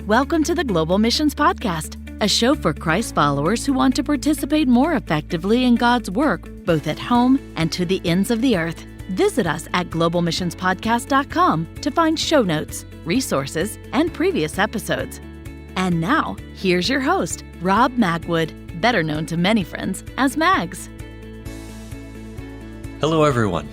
Welcome to the Global Missions Podcast, a show for Christ followers who want to participate more effectively in God's work, both at home and to the ends of the earth. Visit us at globalmissionspodcast.com to find show notes, resources, and previous episodes. And now, here's your host, Rob Magwood, better known to many friends as Mags. Hello, everyone.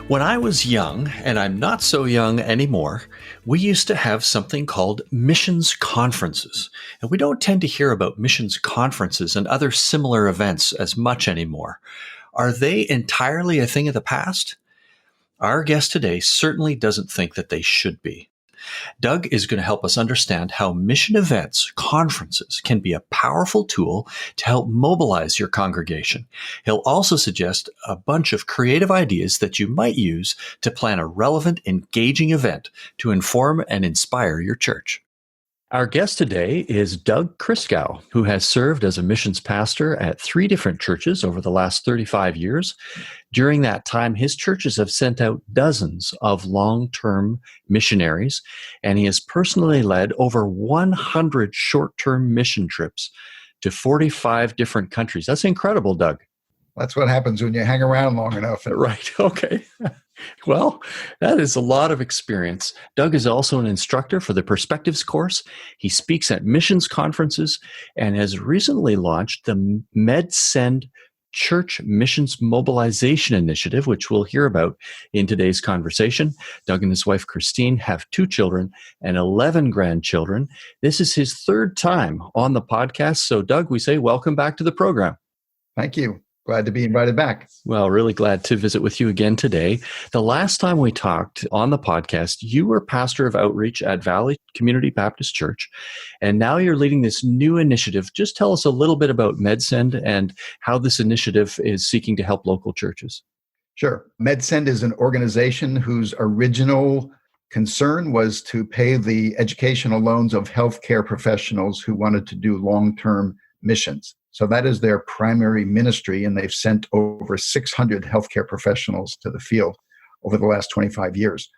When I was young, and I'm not so young anymore, we used to have something called missions conferences. And we don't tend to hear about missions conferences and other similar events as much anymore. Are they entirely a thing of the past? Our guest today certainly doesn't think that they should be. Doug is going to help us understand how mission events, conferences, can be a powerful tool to help mobilize your congregation. He'll also suggest a bunch of creative ideas that you might use to plan a relevant, engaging event to inform and inspire your church. Our guest today is Doug Christgau, who has served as a missions pastor at 3 different churches over the last 35 years. During that time, his churches have sent out dozens of long-term missionaries, and he has personally led over 100 short-term mission trips to 45 different countries. That's incredible, Doug. That's what happens when you hang around long enough. Right. Okay. Well, that is a lot of experience. Doug is also an instructor for the Perspectives course. He speaks at missions conferences and has recently launched the MedSend Church Missions Mobilization Initiative, which we'll hear about in today's conversation. Doug and his wife, Christine, have 2 children and 11 grandchildren. This is his 3rd time on the podcast. So, Doug, we say welcome back to the program. Thank you. Glad to be invited back. Well, really glad to visit with you again today. The last time we talked on the podcast, you were pastor of outreach at Valley Community Baptist Church, and now you're leading this new initiative. Just tell us a little bit about MedSend and how this initiative is seeking to help local churches. Sure. MedSend is an organization whose original concern was to pay the educational loans of healthcare professionals who wanted to do long-term missions. So that is their primary ministry, and they've sent over 600 healthcare professionals to the field over the last 25 years.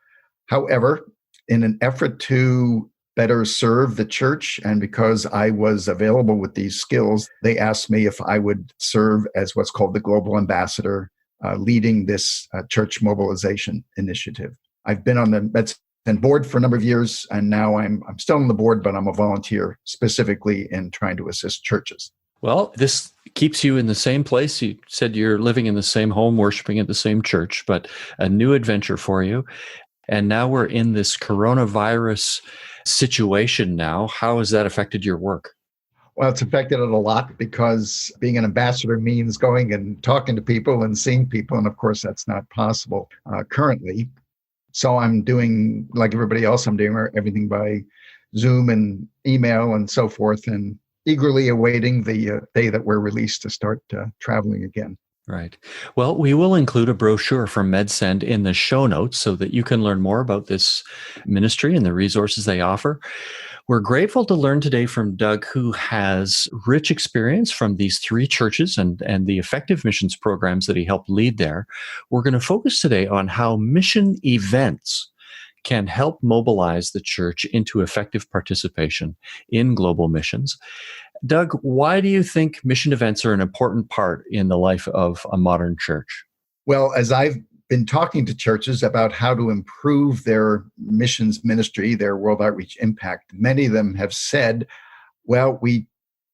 However, in an effort to better serve the church, and because I was available with these skills, they asked me if I would serve as what's called the Global Ambassador, leading this church mobilization initiative. I've been on the MedSend board for a number of years, and now I'm still on the board, but I'm a volunteer specifically in trying to assist churches. Well, this keeps you in the same place. You said you're living in the same home, worshiping at the same church, but a new adventure for you. And now we're in this coronavirus situation now. How has that affected your work? Well, it's affected it a lot because being an ambassador means going and talking to people and seeing people. And of course, that's not possible currently. So I'm doing, like everybody else, I'm doing everything by Zoom and email and so forth, and eagerly awaiting the day that we're released to start traveling again. Right. Well, we will include a brochure from MedSend in the show notes so that you can learn more about this ministry and the resources they offer. We're grateful to learn today from Doug, who has rich experience from these 3 churches and the effective missions programs that he helped lead there. We're going to focus today on how mission events can help mobilize the church into effective participation in global missions. Doug, why do you think mission events are an important part in the life of a modern church? Well, as I've been talking to churches about how to improve their missions ministry, their world outreach impact, many of them have said, well, we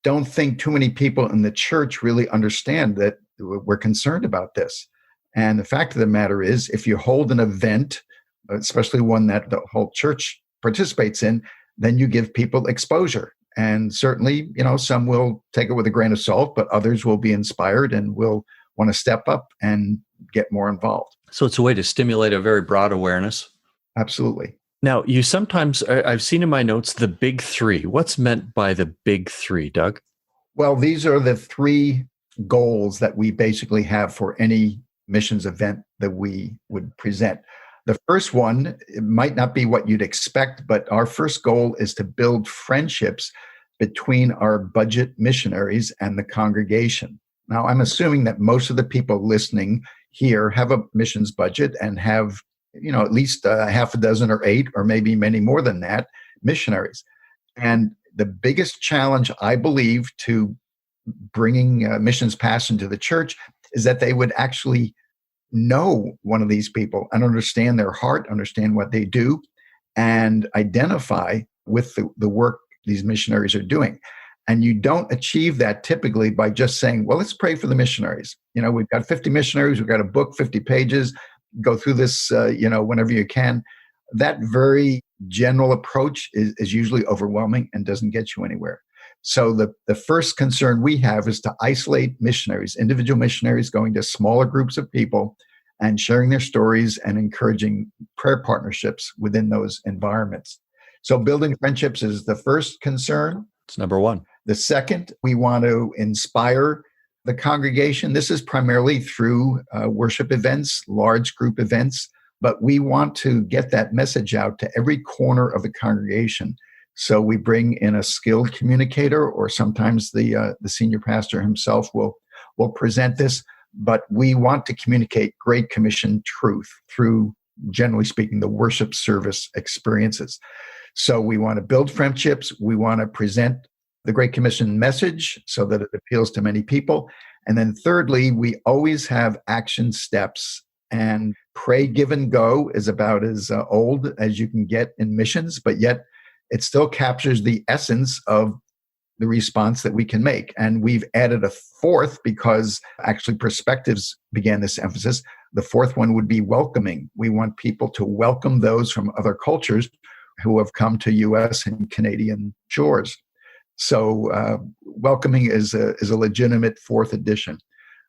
don't think too many people in the church really understand that we're concerned about this. And the fact of the matter is, if you hold an event, especially one that the whole church participates in, then you give people exposure. And certainly, some will take it with a grain of salt, but others will be inspired and will want to step up and get more involved. So it's a way to stimulate a very broad awareness. Absolutely. Now, you sometimes, I've seen in my notes, the big 3. What's meant by the big 3, Doug? Well, these are the 3 goals that we basically have for any missions event that we would present. The first one, it might not be what you'd expect, but our first goal is to build friendships between our budget missionaries and the congregation. Now, I'm assuming that most of the people listening here have a missions budget and have, at least half a dozen or 8, or maybe many more than that, missionaries. And the biggest challenge, I believe, to bringing missions passion to the church is that they would actually know one of these people and understand their heart, understand what they do, and identify with the work these missionaries are doing. And you don't achieve that typically by just saying, well, let's pray for the missionaries. We've got 50 missionaries, we've got a book, 50 pages, go through this, whenever you can. That very general approach is usually overwhelming and doesn't get you anywhere. So the first concern we have is to isolate missionaries, individual missionaries going to smaller groups of people and sharing their stories and encouraging prayer partnerships within those environments. So building friendships is the first concern. It's number one. The second, we want to inspire the congregation. This is primarily through worship events, large group events, but we want to get that message out to every corner of the congregation. So we bring in a skilled communicator, or sometimes the senior pastor himself will present this. But we want to communicate Great Commission truth through, generally speaking, the worship service experiences. So we want to build friendships. We want to present the Great Commission message so that it appeals to many people. And then thirdly, we always have action steps. And pray, give, and go is about as old as you can get in missions, but yet it still captures the essence of the response that we can make. And we've added a fourth because actually Perspectives began this emphasis. The fourth one would be welcoming. We want people to welcome those from other cultures who have come to U.S. and Canadian shores. So welcoming is a legitimate fourth addition.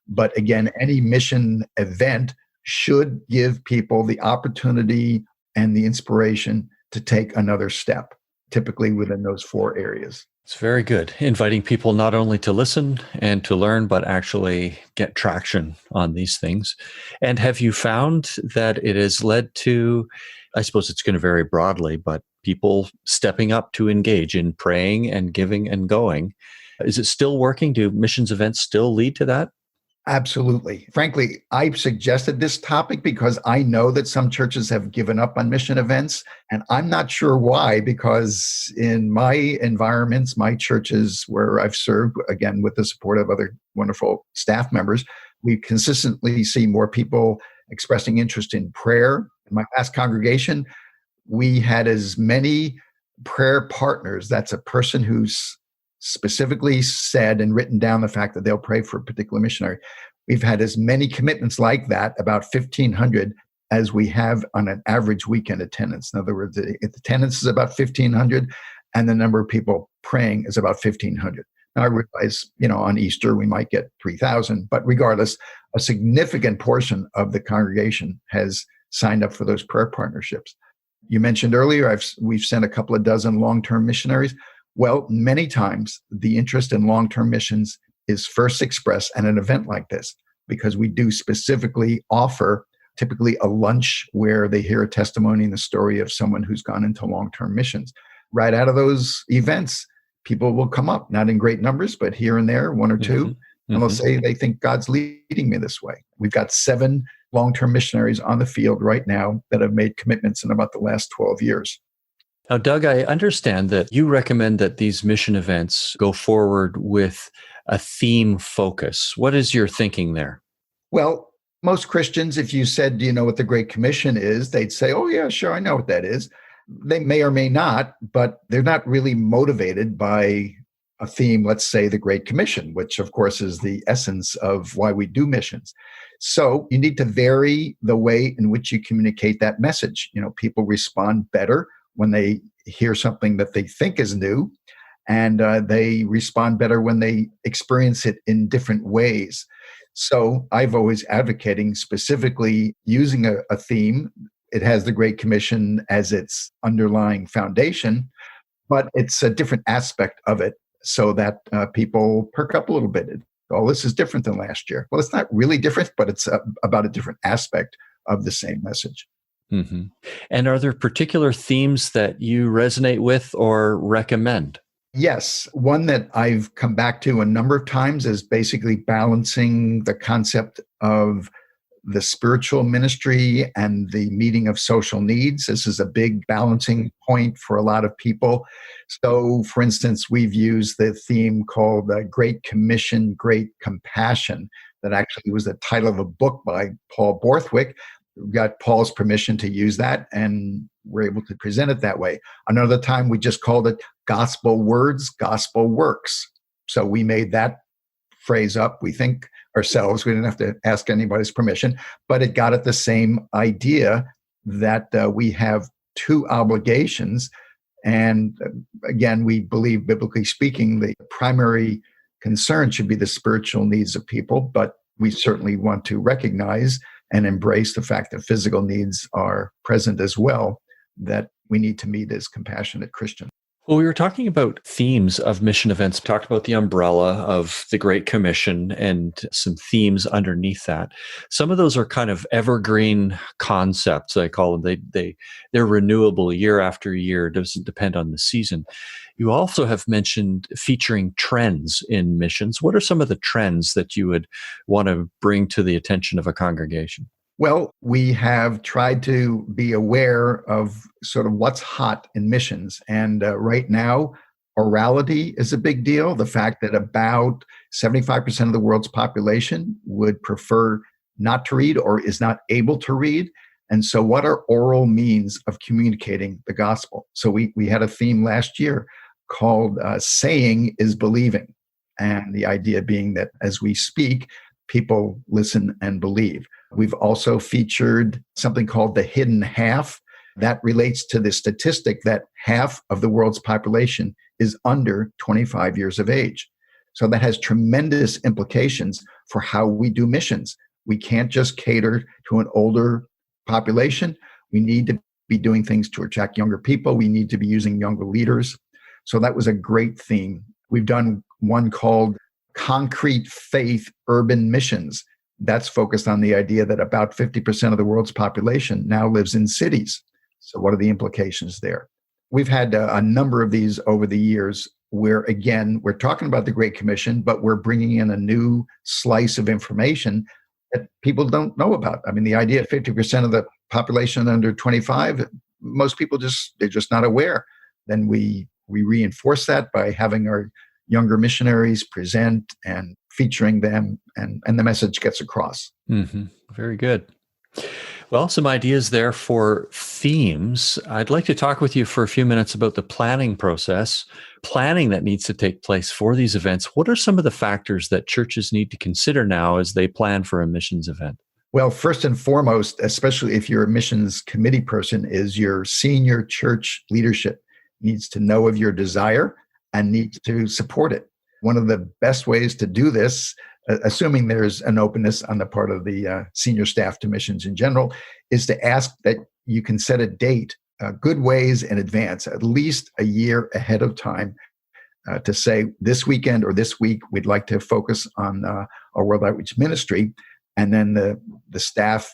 But again, any mission event should give people the opportunity and the inspiration to take another step, typically within those four areas. It's very good. Inviting people not only to listen and to learn, but actually get traction on these things. And have you found that it has led to, I suppose it's going to vary broadly, but people stepping up to engage in praying and giving and going? Is it still working? Do missions events still lead to that? Absolutely. Frankly, I've suggested this topic because I know that some churches have given up on mission events, and I'm not sure why, because in my environments, my churches where I've served, again, with the support of other wonderful staff members, we consistently see more people expressing interest in prayer. In my past congregation, we had as many prayer partners. That's a person who's specifically said and written down the fact that they'll pray for a particular missionary. We've had as many commitments like that, about 1,500, as we have on an average weekend attendance. In other words, the attendance is about 1,500, and the number of people praying is about 1,500. Now, I realize, on Easter, we might get 3,000, but regardless, a significant portion of the congregation has signed up for those prayer partnerships. You mentioned earlier, we've sent a couple of dozen long-term missionaries. Well, many times the interest in long-term missions is first expressed at an event like this, because we do specifically offer typically a lunch where they hear a testimony and the story of someone who's gone into long-term missions. Right out of those events, people will come up, not in great numbers, but here and there, one or two, and they'll say they think God's leading me this way. We've got 7 long-term missionaries on the field right now that have made commitments in about the last 12 years. Now, Doug, I understand that you recommend that these mission events go forward with a theme focus. What is your thinking there? Well, most Christians, if you said, do you know what the Great Commission is? They'd say, oh, yeah, sure, I know what that is. They may or may not, but they're not really motivated by a theme, let's say the Great Commission, which of course is the essence of why we do missions. So you need to vary the way in which you communicate that message. People respond better when they hear something that they think is new, and they respond better when they experience it in different ways. So I've always advocating specifically using a theme. It has the Great Commission as its underlying foundation, but it's a different aspect of it so that people perk up a little bit. Oh, this is different than last year. Well, it's not really different, but it's about a different aspect of the same message. Mm-hmm. And are there particular themes that you resonate with or recommend? Yes. One that I've come back to a number of times is basically balancing the concept of the spiritual ministry and the meeting of social needs. This is a big balancing point for a lot of people. So, for instance, we've used the theme called Great Commission, Great Compassion, that actually was the title of a book by Paul Borthwick. We got Paul's permission to use that, and we're able to present it that way. Another time, we just called it Gospel Words, Gospel Works. So we made that phrase up, we think, ourselves. We didn't have to ask anybody's permission, but it got at the same idea that we have two obligations. And again, we believe, biblically speaking, the primary concern should be the spiritual needs of people, but we certainly want to recognize and embrace the fact that physical needs are present as well, that we need to meet as compassionate Christians. Well, we were talking about themes of mission events, talked about the umbrella of the Great Commission and some themes underneath that. Some of those are kind of evergreen concepts, I call them. They're renewable year after year. It doesn't depend on the season. You also have mentioned featuring trends in missions. What are some of the trends that you would want to bring to the attention of a congregation? Well, we have tried to be aware of sort of what's hot in missions. And right now, orality is a big deal. The fact that about 75% of the world's population would prefer not to read or is not able to read. And so what are oral means of communicating the gospel? So we had a theme last year called Saying is Believing. And the idea being that as we speak, people listen and believe. We've also featured something called the hidden half. That relates to the statistic that half of the world's population is under 25 years of age. So that has tremendous implications for how we do missions. We can't just cater to an older population. We need to be doing things to attract younger people. We need to be using younger leaders. So that was a great theme. We've done one called Concrete Faith Urban Missions. That's focused on the idea that about 50% of the world's population now lives in cities. So what are the implications there? We've had a number of these over the years where, again, we're talking about the Great Commission, but we're bringing in a new slice of information that people don't know about. I mean, the idea of 50% of the population under 25, most people they're just not aware. Then we reinforce that by having our younger missionaries present and featuring them, and the message gets across. Mm-hmm. Very good. Well, some ideas there for themes. I'd like to talk with you for a few minutes about the planning process, planning that needs to take place for these events. What are some of the factors that churches need to consider now as they plan for a missions event? Well, first and foremost, especially if you're a missions committee person, is your senior church leadership needs to know of your desire and needs to support it. One of the best ways to do this, assuming there's an openness on the part of the senior staff to missions in general, is to ask that you can set a date, good ways in advance, at least a year ahead of time, to say this weekend or this week, we'd like to focus on our World Outreach Ministry. And then the staff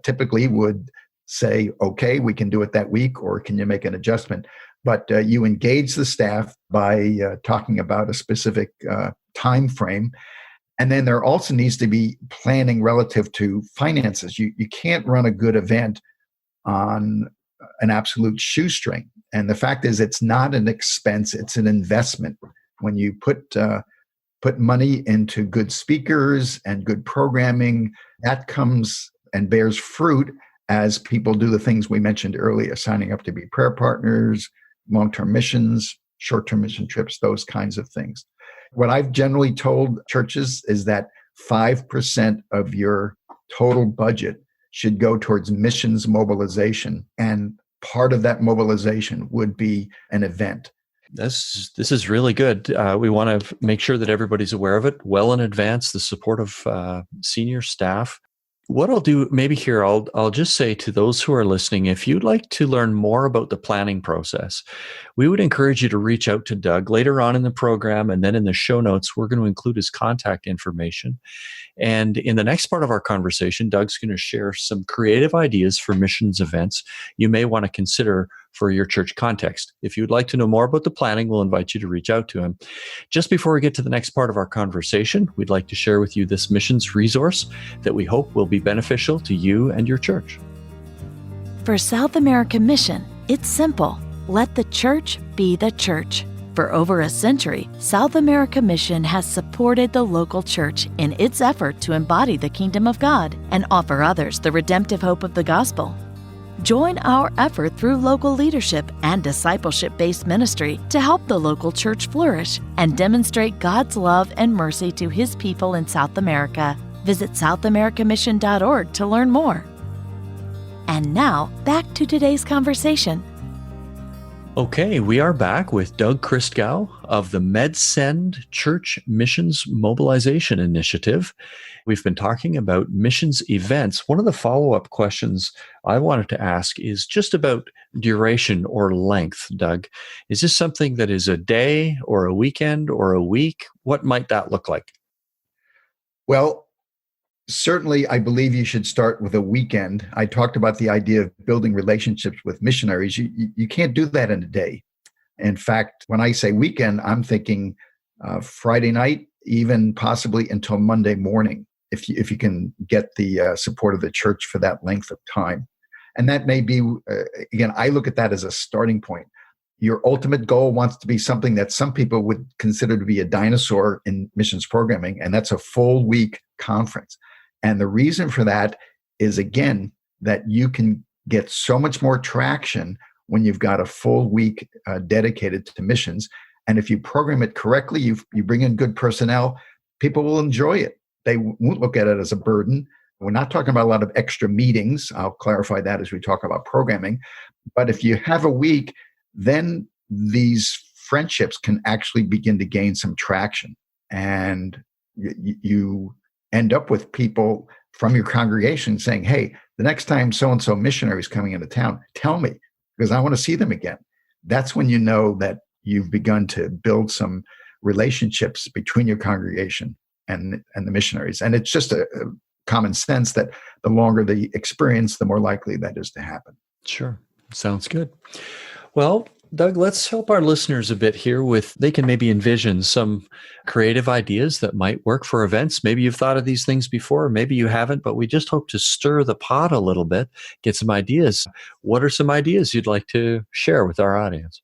typically would say, okay, we can do it that week, or can you make an adjustment? But you engage the staff by talking about a specific time frame. And then there also needs to be planning relative to finances. You can't run a good event on an absolute shoestring. And the fact is, it's not an expense, it's an investment. When you put money into good speakers and good programming, that comes and bears fruit as people do the things we mentioned earlier, signing up to be prayer partners, long-term missions, short-term mission trips, those kinds of things. What I've generally told churches is that 5% of your total budget should go towards missions mobilization. And part of that mobilization would be an event. This is really good. We want to make sure that everybody's aware of it well in advance, the support of senior staff. What I'll do maybe here, I'll just say to those who are listening, if you'd like to learn more about the planning process, we would encourage you to reach out to Doug later on in the program. And then in the show notes, we're going to include his contact information. And in the next part of our conversation, Doug's going to share some creative ideas for missions events you may want to consider for your church context. If you'd like to know more about the planning, we'll invite you to reach out to him. Just before we get to the next part of our conversation, we'd like to share with you this missions resource that we hope will be beneficial to you and your church. For South America Mission, it's simple. Let the church be the church. For over a century, South America Mission has supported the local church in its effort to embody the kingdom of God and offer others the redemptive hope of the gospel. Join our effort through local leadership and discipleship-based ministry to help the local church flourish and demonstrate God's love and mercy to His people in South America. Visit southamericamission.org to learn more. And now, back to today's conversation. Okay, we are back with Doug Christgau of the MedSend Church Missions Mobilization Initiative. We've been talking about missions events. One of the follow-up questions I wanted to ask is just about duration or length, Doug. Is this something that is a day or a weekend or a week? What might that look like? Well, certainly, I believe you should start with a weekend. I talked about the idea of building relationships with missionaries. You can't do that in a day. In fact, when I say weekend, I'm thinking Friday night, even possibly until Monday morning, if you can get the support of the church for that length of time. And that may be, again, I look at that as a starting point. Your ultimate goal wants to be something that some people would consider to be a dinosaur in missions programming, and that's a full week conference. And the reason for that is, again, that you can get so much more traction when you've got a full week dedicated to missions. And if you program it correctly, you bring in good personnel, people will enjoy it. They won't look at it as a burden. We're not talking about a lot of extra meetings. I'll clarify that as we talk about programming. But if you have a week, then these friendships can actually begin to gain some traction. And you end up with people from your congregation saying, hey, the next time so-and-so missionary is coming into town, tell me, because I want to see them again. That's when you know that you've begun to build some relationships between your congregation and the missionaries. And it's just a common sense that the longer the experience, the more likely that is to happen. Sure. Sounds good. Well, Doug, let's help our listeners a bit here they can maybe envision some creative ideas that might work for events. Maybe you've thought of these things before, maybe you haven't, but we just hope to stir the pot a little bit, get some ideas. What are some ideas you'd like to share with our audience?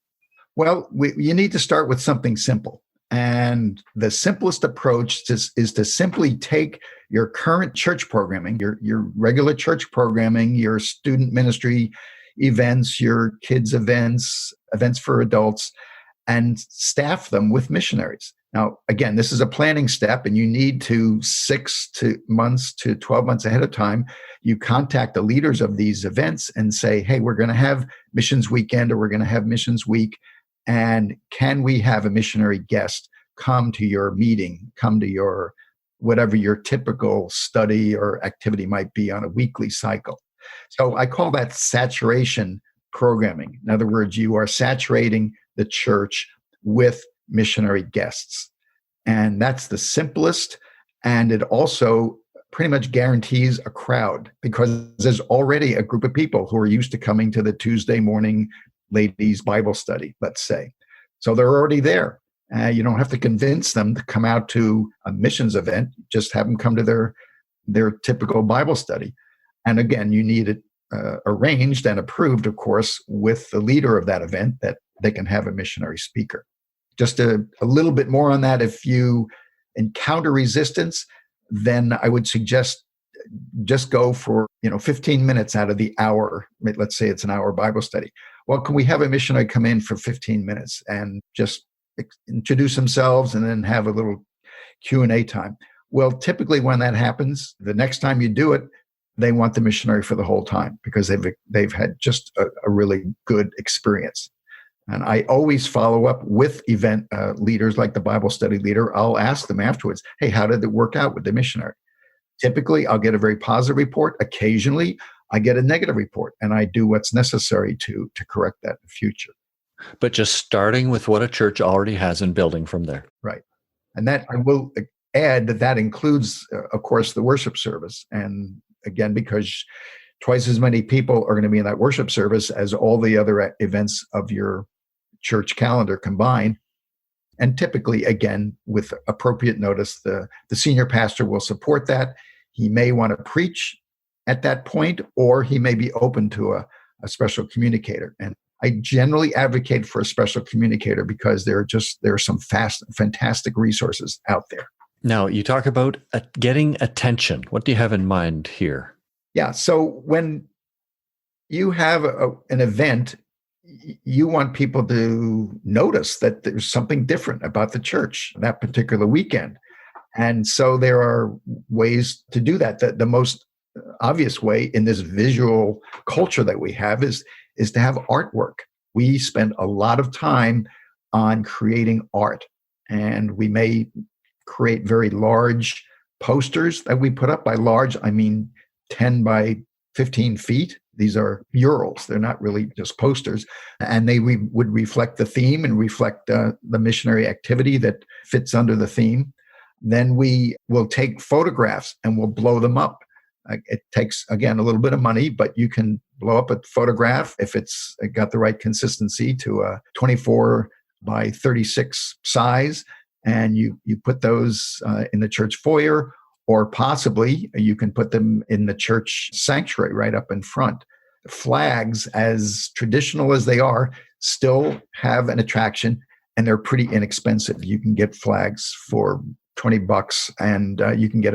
Well, you need to start with something simple. And the simplest approach is to simply take your current church programming, your regular church programming, your student ministry events, your kids' events for adults, and staff them with missionaries. Now, again, this is a planning step, and you need to 6 months to 12 months ahead of time, you contact the leaders of these events and say, hey, we're going to have missions weekend or we're going to have missions week. And can we have a missionary guest come to your meeting, come to your whatever your typical study or activity might be on a weekly cycle? So I call that saturation programming. In other words, you are saturating the church with missionary guests. And that's the simplest. And it also pretty much guarantees a crowd because there's already a group of people who are used to coming to the Tuesday morning ladies' Bible study, let's say. So they're already there. You don't have to convince them to come out to a missions event. Just have them come to their typical Bible study. And again, you need it arranged and approved, of course, with the leader of that event that they can have a missionary speaker. Just a little bit more on that. If you encounter resistance, then I would suggest just go for 15 minutes out of the hour. Let's say it's an hour Bible study. Well, can we have a missionary come in for 15 minutes and just introduce themselves and then have a little Q&A time? Well, typically when that happens, the next time you do it, they want the missionary for the whole time because they've had just a really good experience. And I always follow up with event leaders like the Bible study leader. I'll ask them afterwards, hey, how did it work out with the missionary? Typically, I'll get a very positive report. Occasionally, I get a negative report, and I do what's necessary to correct that in the future. But just starting with what a church already has and building from there. Right. And that I will add that includes, of course, the worship service. And again, because twice as many people are going to be in that worship service as all the other events of your church calendar combined. And typically, again, with appropriate notice, the senior pastor will support that. He may want to preach at that point, or he may be open to a special communicator. And I generally advocate for a special communicator because there are some fantastic resources out there. Now, you talk about getting attention. What do you have in mind here? Yeah. So when you have an event, you want people to notice that there's something different about the church that particular weekend. And so there are ways to do that. The most obvious way in this visual culture that we have is to have artwork. We spend a lot of time on creating art, and we may create very large posters that we put up. By large, I mean 10 by 15 feet. These are murals. They're not really just posters. And they would reflect the theme and reflect the missionary activity that fits under the theme. Then we will take photographs and we'll blow them up. It takes, again, a little bit of money, but you can blow up a photograph if it's got the right consistency to a 24 by 36 size. And you put those in the church foyer, or possibly you can put them in the church sanctuary right up in front. Flags, as traditional as they are, still have an attraction, and they're pretty inexpensive. You can get flags for $20, and you can get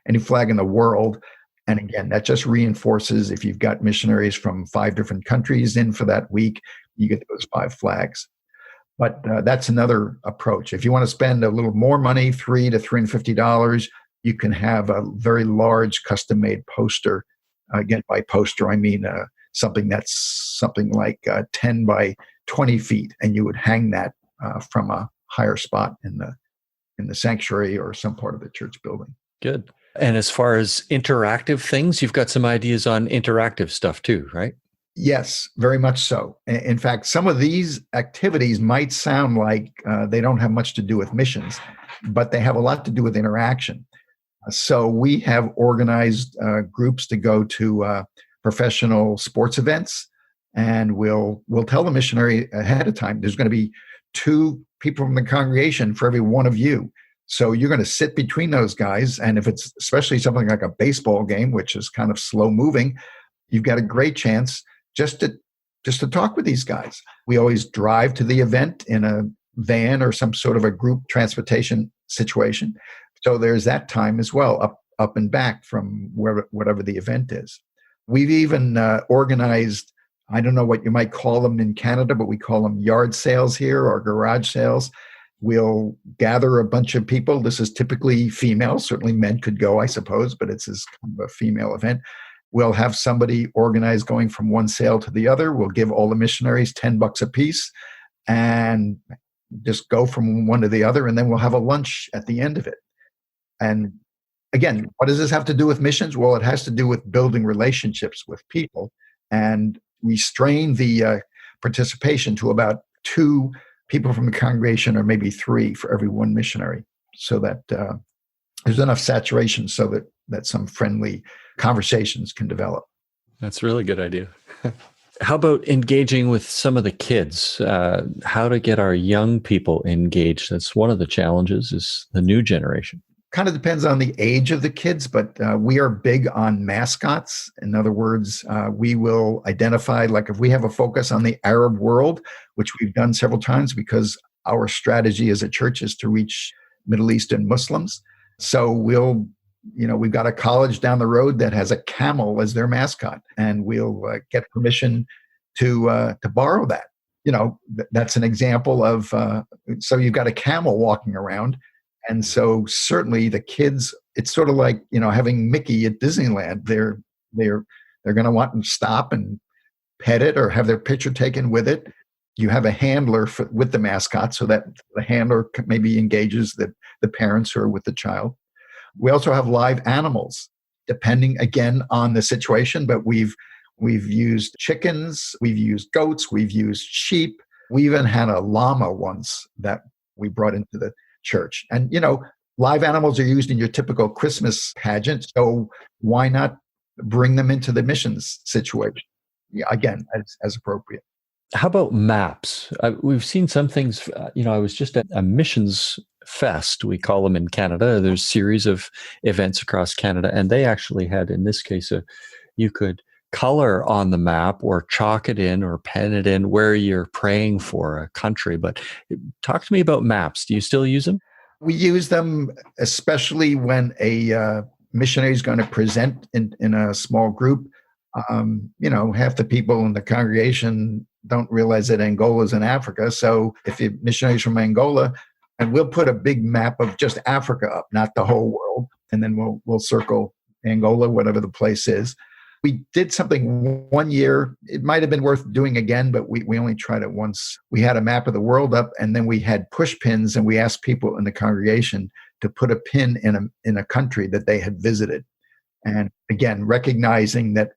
any flag in the world. And again, that just reinforces, if you've got missionaries from 5 different countries in for that week, you get those 5 flags. But that's another approach. If you want to spend a little more money, $300 to $350, you can have a very large custom-made poster. Again, by poster, I mean something like 10 by 20 feet, and you would hang that from a higher spot in the sanctuary or some part of the church building. Good. And as far as interactive things, you've got some ideas on interactive stuff too, right? Yes, very much so. In fact, some of these activities might sound like they don't have much to do with missions, but they have a lot to do with interaction. So we have organized groups to go to professional sports events, and we'll tell the missionary ahead of time, there's going to be 2 people from the congregation for every one of you. So you're going to sit between those guys. And if it's especially something like a baseball game, which is kind of slow moving, you've got a great chance just to talk with these guys. We always drive to the event in a van or some sort of a group transportation situation. So there's that time as well, up and back from whatever the event is. We've even organized, I don't know what you might call them in Canada, but we call them yard sales here, or garage sales. We'll gather a bunch of people. This is typically female. Certainly men could go, I suppose, but it's kind of a female event. We'll have somebody organized going from one sale to the other. We'll give all the missionaries $10 a piece and just go from one to the other. And then we'll have a lunch at the end of it. And again, what does this have to do with missions? Well, it has to do with building relationships with people. And we strain the participation to about 2 people from the congregation, or maybe 3 for every 1 missionary, so that there's enough saturation so that some friendly conversations can develop. That's a really good idea. How about engaging with some of the kids? How to get our young people engaged? That's one of the challenges, is the new generation. Kind of depends on the age of the kids, but we are big on mascots. In other words, we will identify, like if we have a focus on the Arab world, which we've done several times because our strategy as a church is to reach Middle Eastern Muslims. So we've got a college down the road that has a camel as their mascot, and we'll get permission to borrow that. That's an example of, so you've got a camel walking around. And so certainly the kids, it's sort of like, having Mickey at Disneyland. They're going to want to stop and pet it or have their picture taken with it. You have a handler with the mascot, so that the handler maybe engages the parents who are with the child. We also have live animals, depending again on the situation, but we've used chickens, we've used goats, we've used sheep. We even had a llama once that we brought into the church. And, live animals are used in your typical Christmas pageant. So why not bring them into the missions situation. Yeah, again, as appropriate. How about maps? We've seen some things. I was just at a missions fest, we call them in Canada. There's a series of events across Canada, and they actually had, in this case, you could color on the map or chalk it in or pen it in where you're praying for a country. But talk to me about maps. Do you still use them? We use them especially when a missionary is going to present in a small group. Half the people in the congregation don't realize that Angola is in Africa. So if you're missionaries from Angola, and we'll put a big map of just Africa up, not the whole world, and then we'll circle Angola, whatever the place is. We did something one year. It might have been worth doing again, but we only tried it once. We had a map of the world up, and then we had push pins, and we asked people in the congregation to put a pin in a country that they had visited. And again, recognizing that,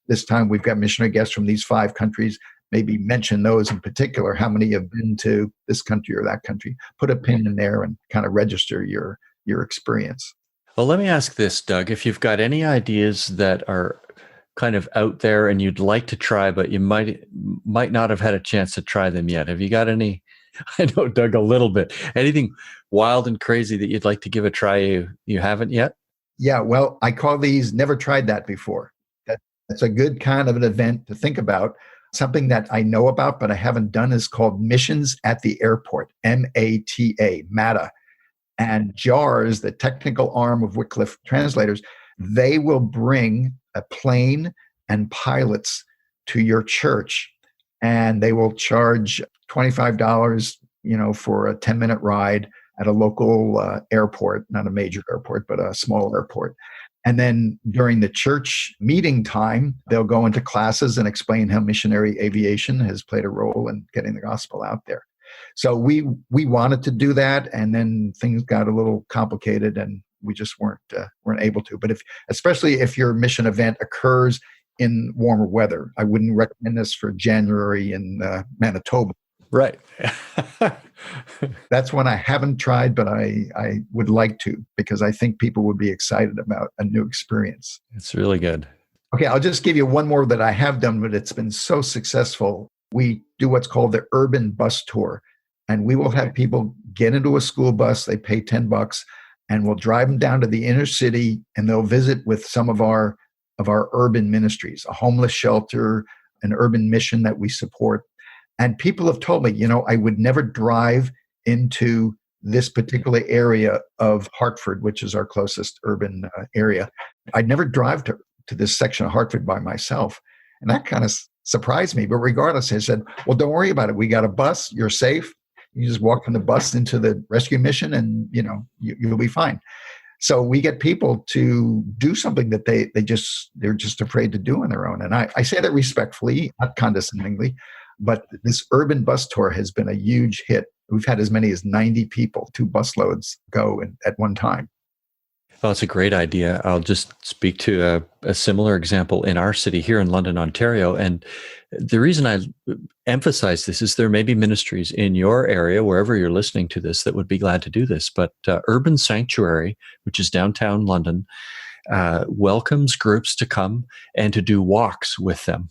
this time we've got missionary guests from these 5 countries, maybe mention those in particular, how many have been to this country or that country. Put a pin in there and kind of register your experience. Well, let me ask this, Doug. If you've got any ideas that are kind of out there and you'd like to try, but you might not have had a chance to try them yet. Have you got any? I know, Doug, a little bit. Anything wild and crazy that you'd like to give a try you haven't yet? Yeah, well, I call these never tried that before. That's a good kind of an event to think about. Something that I know about, but I haven't done is called Missions at the Airport, MATA, MATA. And JARS, the technical arm of Wycliffe Translators, they will bring a plane and pilots to your church, and they will charge $25, for a 10-minute ride at a local airport, not a major airport, but a small airport. And then during the church meeting time, they'll go into classes and explain how missionary aviation has played a role in getting the gospel out there. So we wanted to do that, and then things got a little complicated, and we just weren't able to. But especially if your mission event occurs in warmer weather, I wouldn't recommend this for January in Manitoba. Right. That's one I haven't tried, but I would like to, because I think people would be excited about a new experience. It's really good. Okay, I'll just give you one more that I have done, but it's been so successful. We do what's called the urban bus tour, and we will have people get into a school bus. They pay $10, and we'll drive them down to the inner city, and they'll visit with some of our urban ministries, a homeless shelter, an urban mission that we support. And people have told me, I would never drive into this particular area of Hartford, which is our closest urban area. I'd never drive to this section of Hartford by myself. And that kind of surprised me. But regardless, I said, well, don't worry about it. We got a bus. You're safe. You just walk from the bus into the rescue mission, and, you'll be fine. So we get people to do something that they're just afraid to do on their own. And I say that respectfully, not condescendingly. But this urban bus tour has been a huge hit. We've had as many as 90 people, 2 busloads go at one time. Well, it's a great idea. I'll just speak to a similar example in our city here in London, Ontario. And the reason I emphasize this is there may be ministries in your area, wherever you're listening to this, that would be glad to do this. But Urban Sanctuary, which is downtown London, welcomes groups to come and to do walks with them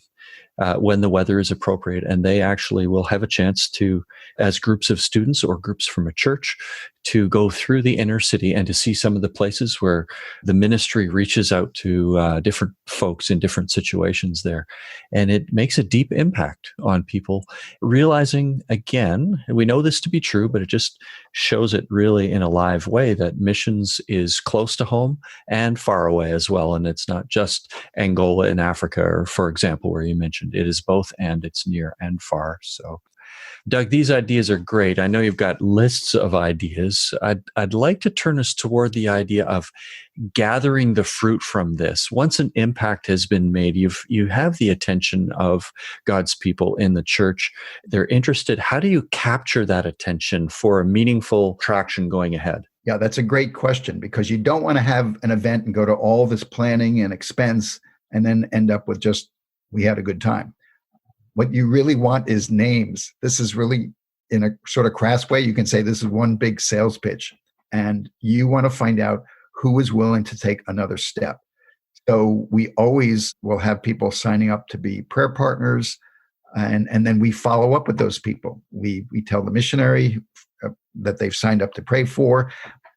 when the weather is appropriate. And they actually will have a chance to, as groups of students or groups from a church, to go through the inner city and to see some of the places where the ministry reaches out to different folks in different situations there. And it makes a deep impact on people, realizing, again, we know this to be true, but it just shows it really in a live way that missions is close to home and far away as well. And it's not just Angola in Africa, or for example, where you mentioned it is both, and it's near and far. So Doug, these ideas are great. I know you've got lists of ideas. I'd like to turn us toward the idea of gathering the fruit from this. Once an impact has been made, you have the attention of God's people in the church. They're interested. How do you capture that attention for a meaningful traction going ahead? Yeah, that's a great question, because you don't want to have an event and go to all this planning and expense and then end up with just, we had a good time. What you really want is names. This is really, in a sort of crass way, you can say this is one big sales pitch. And you want to find out who is willing to take another step. So we always will have people signing up to be prayer partners, and then we follow up with those people. We tell the missionary that they've signed up to pray for.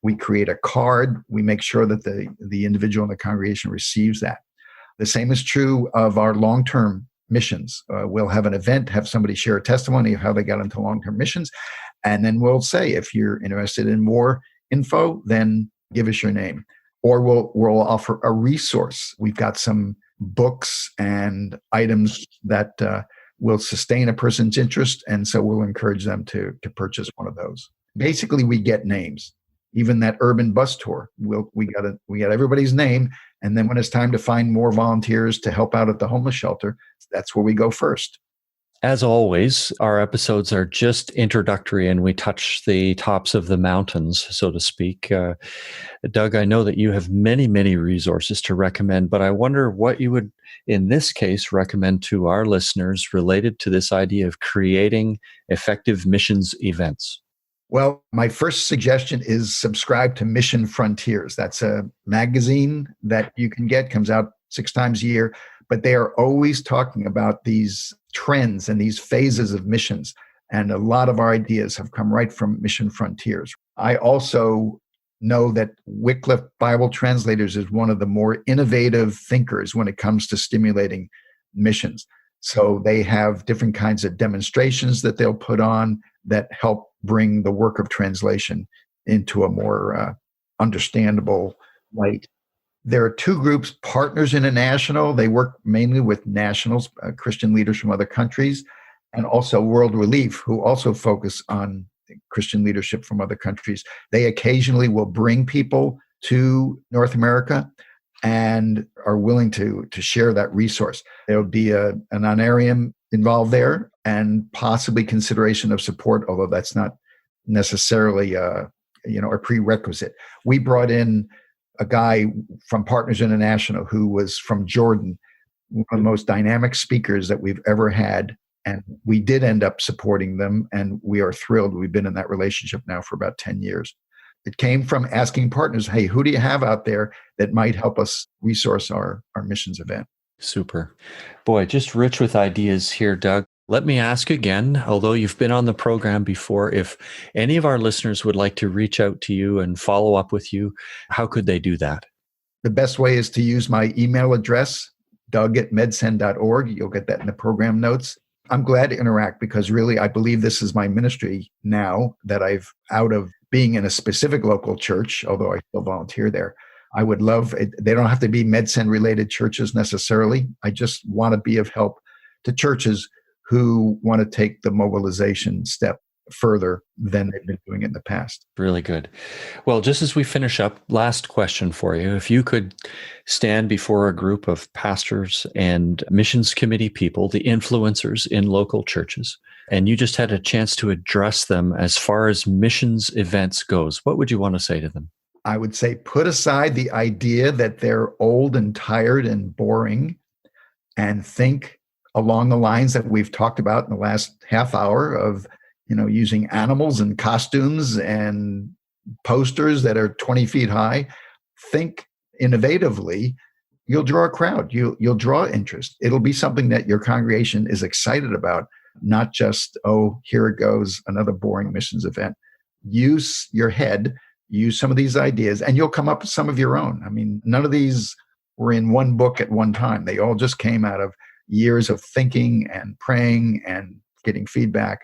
We create a card. We make sure that the individual in the congregation receives that. The same is true of our long-term missions. We'll have an event, have somebody share a testimony of how they got into long-term missions, and then we'll say, if you're interested in more info, then give us your name. Or we'll offer a resource. We've got some books and items that will sustain a person's interest, and so we'll encourage them to purchase one of those. Basically, we get names. Even that urban bus tour, we got everybody's name, and then when it's time to find more volunteers to help out at the homeless shelter, that's where we go first. As always, our episodes are just introductory and we touch the tops of the mountains, so to speak. Doug, I know that you have many, many resources to recommend, but I wonder what you would, in this case, recommend to our listeners related to this idea of creating effective missions events. Well, my first suggestion is subscribe to Mission Frontiers. That's a magazine that you can get, comes out 6 times a year, but they are always talking about these trends and these phases of missions. And a lot of our ideas have come right from Mission Frontiers. I also know that Wycliffe Bible Translators is one of the more innovative thinkers when it comes to stimulating missions. So they have different kinds of demonstrations that they'll put on that help bring the work of translation into a more understandable light. There are 2 groups, Partners International. They work mainly with nationals, Christian leaders from other countries, and also World Relief, who also focus on Christian leadership from other countries. They occasionally will bring people to North America and are willing to share that resource. There will be an honorarium involved there and possibly consideration of support, although that's not necessarily a prerequisite. We brought in a guy from Partners International who was from Jordan, one of the most dynamic speakers that we've ever had. And we did end up supporting them, and we are thrilled. We've been in that relationship now for about 10 years. It came from asking partners, hey, who do you have out there that might help us resource our missions event? Super. Boy, just rich with ideas here, Doug. Let me ask again, although you've been on the program before, if any of our listeners would like to reach out to you and follow up with you, how could they do that? The best way is to use my email address, doug@medsend.org. You'll get that in the program notes. I'm glad to interact because really I believe this is my ministry now that I've out of being in a specific local church, although I still volunteer there. I would love, they don't have to be MedSend related churches necessarily. I just want to be of help to churches who want to take the mobilization step further than they've been doing it in the past. Really good. Well, just as we finish up, last question for you. If you could stand before a group of pastors and missions committee people, the influencers in local churches, and you just had a chance to address them as far as missions events goes, what would you want to say to them? I would say put aside the idea that they're old and tired and boring and think along the lines that we've talked about in the last half hour of, using animals and costumes and posters that are 20 feet high. Think innovatively. You'll draw a crowd. You'll draw interest. It'll be something that your congregation is excited about, not just, oh, here it goes, another boring missions event. Use your head, use some of these ideas, and you'll come up with some of your own. I mean, none of these were in one book at one time. They all just came out of years of thinking and praying and getting feedback.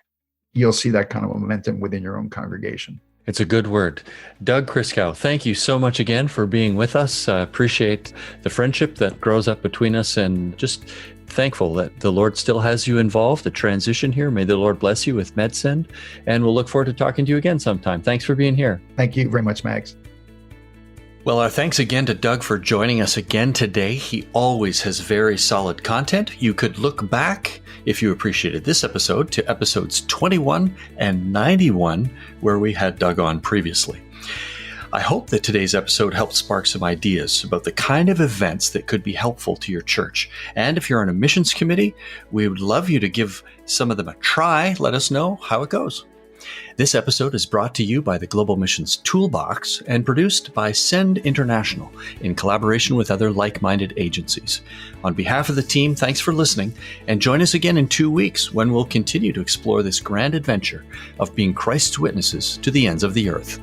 You'll see that kind of momentum within your own congregation. It's a good word. Doug Christgau, thank you so much again for being with us. Appreciate the friendship that grows up between us and just thankful that the Lord still has you involved, the transition here. May the Lord bless you with MedSend, and we'll look forward to talking to you again sometime. Thanks for being here. Thank you very much, Mags. Well, our thanks again to Doug for joining us again today. He always has very solid content. You could look back, if you appreciated this episode, to episodes 21 and 91, where we had Doug on previously. I hope that today's episode helped spark some ideas about the kind of events that could be helpful to your church. And if you're on a missions committee, we would love you to give some of them a try. Let us know how it goes. This episode is brought to you by the Global Missions Toolbox and produced by Send International in collaboration with other like-minded agencies. On behalf of the team, thanks for listening, and join us again in 2 weeks when we'll continue to explore this grand adventure of being Christ's witnesses to the ends of the earth.